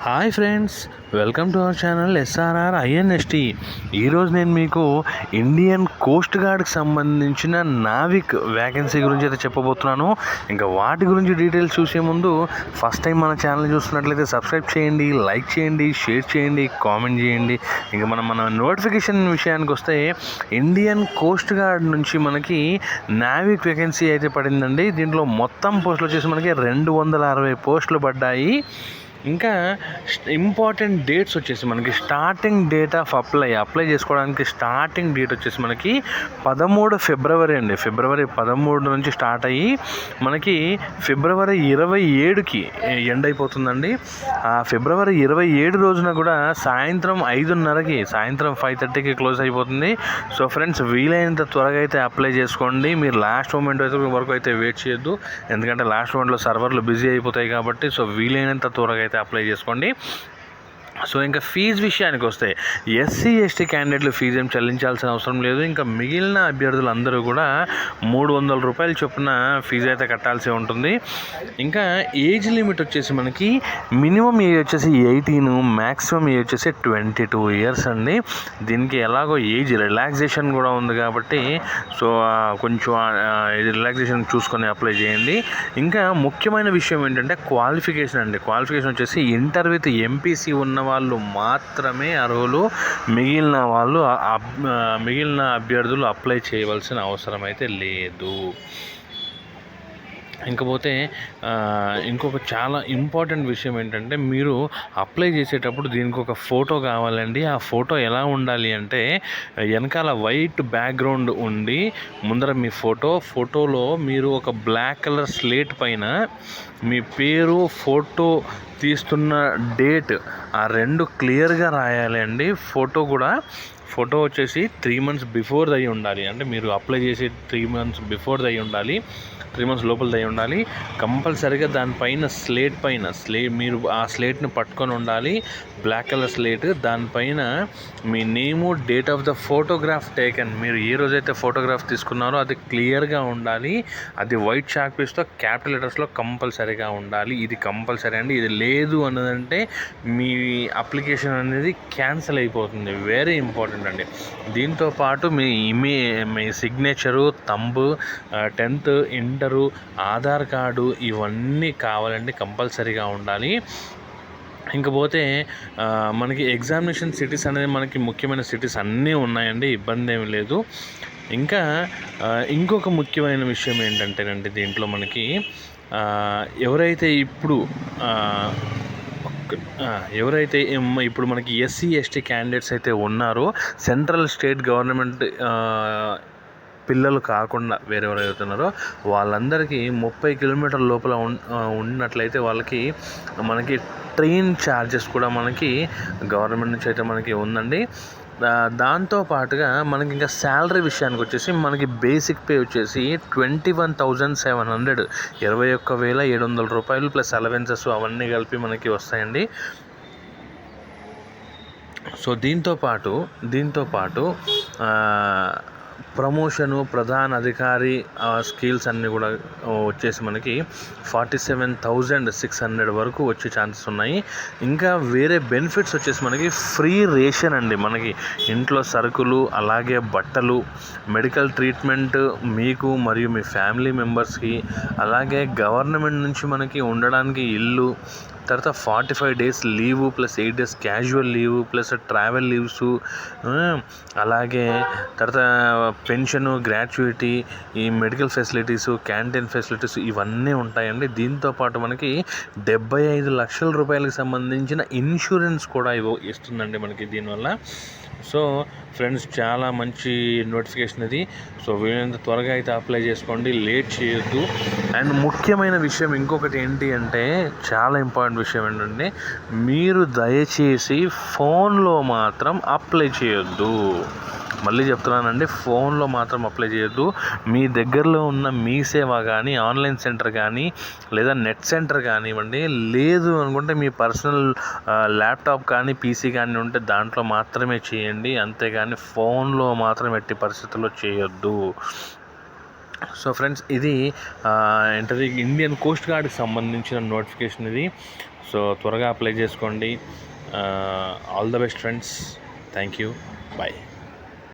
Hi friends, welcome to our channel SRR INST. ఈరోజు నేను మీకు ఇండియన్ కోస్ట్ గార్డ్కి సంబంధించిన నావిక్ వ్యాకెన్సీ గురించి అయితే చెప్పబోతున్నాను. ఇంకా వాటి గురించి డీటెయిల్స్ చూసే ముందు ఫస్ట్ టైం మన ఛానల్ చూస్తున్నట్లయితే సబ్స్క్రైబ్ చేయండి, లైక్ చేయండి, షేర్ చేయండి, కామెంట్ చేయండి. ఇంకా మన నోటిఫికేషన్ విషయానికి వస్తే ఇండియన్ కోస్ట్ గార్డ్ నుంచి మనకి నావిక్ వేకెన్సీ అయితే పడిందండి. దీంట్లో మొత్తం పోస్టులు వచ్చేసి మనకి 260 పోస్టులు పడ్డాయి. ఇంకా ఇంపార్టెంట్ డేట్స్ వచ్చేసి మనకి స్టార్టింగ్ డేట్ ఆఫ్ అప్లై చేసుకోవడానికి స్టార్టింగ్ డేట్ వచ్చేసి మనకి 13 ఫిబ్రవరి అండి. ఫిబ్రవరి 13 నుంచి స్టార్ట్ అయ్యి మనకి ఫిబ్రవరి 27కి ఎండ్ అయిపోతుందండి. ఆ ఫిబ్రవరి 27 రోజున కూడా సాయంత్రం 5:30కి, సాయంత్రం 5:30కి క్లోజ్ అయిపోతుంది. సో ఫ్రెండ్స్, వీలైనంత త్వరగా అయితే అప్లై చేసుకోండి. మీరు లాస్ట్ మూమెంట్ వరకు అయితే వెయిట్ చేయొద్దు, ఎందుకంటే లాస్ట్ మూమెంట్లో సర్వర్లు బిజీ అయిపోతాయి కాబట్టి. సో వీలైనంత త్వరగా అయితే అప్లై చేసుకోండి. సో ఇంకా ఫీజు విషయానికి వస్తే ఎస్సీ ఎస్టీ క్యాండిడేట్లు ఫీజు ఏం చెల్లించాల్సిన అవసరం లేదు. ఇంకా మిగిలిన అభ్యర్థులందరూ కూడా 300 రూపాయలు చొప్పున ఫీజు అయితే కట్టాల్సి ఉంటుంది. ఇంకా ఏజ్ లిమిట్ వచ్చేసి మనకి మినిమం ఏజ్ వచ్చేసి 18, మ్యాక్సిమం ఏజ్ వచ్చేసి 22 ఇయర్స్ అండి. దీనికి ఎలాగో ఏజ్ రిలాక్సేషన్ కూడా ఉంది కాబట్టి సో కొంచెం రిలాక్సేషన్ చూసుకొని అప్లై చేయండి. ఇంకా ముఖ్యమైన విషయం ఏంటంటే క్వాలిఫికేషన్ అండి. క్వాలిఫికేషన్ వచ్చేసి ఇంటర్ విత్ ఎంపీసీ ఉన్న వాళ్ళు మాత్రమే అర్హులు. మిగిలిన అభ్యర్థులు అప్లై చేయవలసిన అవసరం అయితే లేదు. ఇంకపోతే ఇంకొక చాలా ఇంపార్టెంట్ విషయం ఏంటంటే మీరు అప్లై చేసేటప్పుడు దీనికి ఒక ఫోటో కావాలండి. ఆ ఫోటో ఎలా ఉండాలి అంటే వెనకాల వైట్ బ్యాక్గ్రౌండ్ ఉండి ముందర మీ ఫోటోలో మీరు ఒక బ్లాక్ కలర్ స్లేట్ పైన మీ పేరు, ఫోటో తీస్తున్న డేట్ ఆ రెండు క్లియర్గా రాయాలి అండి. ఫోటో వచ్చేసి 3 months బిఫోర్ అయి ఉండాలి. అంటే మీరు అప్లై చేసి 3 months బిఫోర్ అయి ఉండాలి, 3 months లోపల అయి ఉండాలి. కంపల్సరీగా దానిపైన మీరు ఆ స్లేట్ని పట్టుకొని ఉండాలి, బ్లాక్ కలర్ స్లేట్. దానిపైన మీ name, date of the photograph taken, మీరు ఏ రోజైతే ఫోటోగ్రాఫ్ తీసుకున్నారో అది క్లియర్గా ఉండాలి. అది వైట్ చాక్ పీస్తో క్యాపిటల్ లెటర్స్లో కంపల్సరీగా ఉండాలి. ఇది కంపల్సరీ అండి. ఇది లేదు అన్నదంటే మీ అప్లికేషన్ అనేది క్యాన్సిల్ అయిపోతుంది. వెరీ ఇంపార్టెంట్ అండి. దీంతో పాటు మీ signature, thumb, 10th, inter, Aadhaar card ఇవన్నీ కావాలండి, కంపల్సరీగా ఉండాలి. ఇంకపోతే మనకి ఎగ్జామినేషన్ సిటీస్ అనేది మనకి ముఖ్యమైన సిటీస్ అన్నీ ఉన్నాయండి, ఇబ్బంది ఏమి లేదు. ఇంకా ఇంకొక ముఖ్యమైన విషయం ఏంటంటేనండి, దీంట్లో మనకి ఎవరైతే ఇప్పుడు మనకి ఎస్సీ ఎస్టీ క్యాండిడేట్స్ అయితే ఉన్నారో, సెంట్రల్ స్టేట్ గవర్నమెంట్ పిల్లలు కాకుండా వేరే ఎవరు అవుతున్నారో వాళ్ళందరికీ 30 కిలోమీటర్ల లోపల ఉన్నట్లయితే మనకి ట్రైన్ ఛార్జెస్ కూడా మనకి గవర్నమెంట్ నుంచి అయితే మనకి ఉందండి. దాంతోపాటుగా మనకి ఇంకా శాలరీ విషయానికి వచ్చేసి మనకి బేసిక్ పే వచ్చేసి 21,700, 21,700 రూపాయలు ప్లస్ అలవెన్సెస్ అవన్నీ కలిపి మనకి వస్తాయండి. సో దీంతోపాటు ప్రమోషను, ప్రధాన అధికారి స్కిల్స్ అన్నీ కూడా వచ్చేసి మనకి 47,600 వరకు వచ్చే ఛాన్సెస్ ఉన్నాయి. ఇంకా వేరే బెనిఫిట్స్ వచ్చేసి మనకి ఫ్రీ రేషన్ అండి. మనకి ఇంట్లో సరుకులు, అలాగే బట్టలు, మెడికల్ ట్రీట్మెంట్ మీకు మరియు మీ ఫ్యామిలీ మెంబర్స్కి, అలాగే గవర్నమెంట్ నుంచి మనకి ఉండడానికి ఇల్లు, తర్వాత 45 days leave plus 8 days casual leave plus travel leaves, అలాగే తర్వాత పెన్షను, గ్రాట్యుయిటీ, ఈ మెడికల్ ఫెసిలిటీసు, క్యాంటీన్ ఫెసిలిటీస్ ఇవన్నీ ఉంటాయండి. దీంతోపాటు మనకి 75 లక్షల రూపాయలకు సంబంధించిన ఇన్సూరెన్స్ కూడా ఇస్తుందండి మనకి దీనివల్ల. సో ఫ్రెండ్స్, చాలా మంచి నోటిఫికేషన్ ఇది. సో వీలైనంత త్వరగా అయితే అప్లై చేసుకోండి, లేట్ చేయొద్దు. అండ్ ముఖ్యమైన విషయం ఇంకొకటి ఏంటి అంటే, చాలా ఇంపార్టెంట్ విషయం ఏంటంటే, మీరు దయచేసి ఫోన్లో మాత్రం అప్లై చేయొద్దు. మళ్ళీ చెప్తున్నానండి, ఫోన్లో మాత్రం అప్లై చేయొద్దు. మీ దగ్గరలో ఉన్న మీ సేవ కానీ, ఆన్లైన్ సెంటర్ కానీ, లేదా నెట్ సెంటర్ కానివ్వండి, లేదు అనుకుంటే మీ పర్సనల్ ల్యాప్టాప్ కానీ, పీసీ కానీ ఉంటే దాంట్లో మాత్రమే చేయండి. అంతేగాని ఫోన్లో మాత్రం ఎట్టి పరిస్థితుల్లో చేయొద్దు. సో ఫ్రెండ్స్, ఇది ఇండియన్ కోస్ట్ గార్డ్కి సంబంధించిన నోటిఫికేషన్ ఇది. సో త్వరగా అప్లై చేసుకోండి. All the best friends. Thank you. Bye.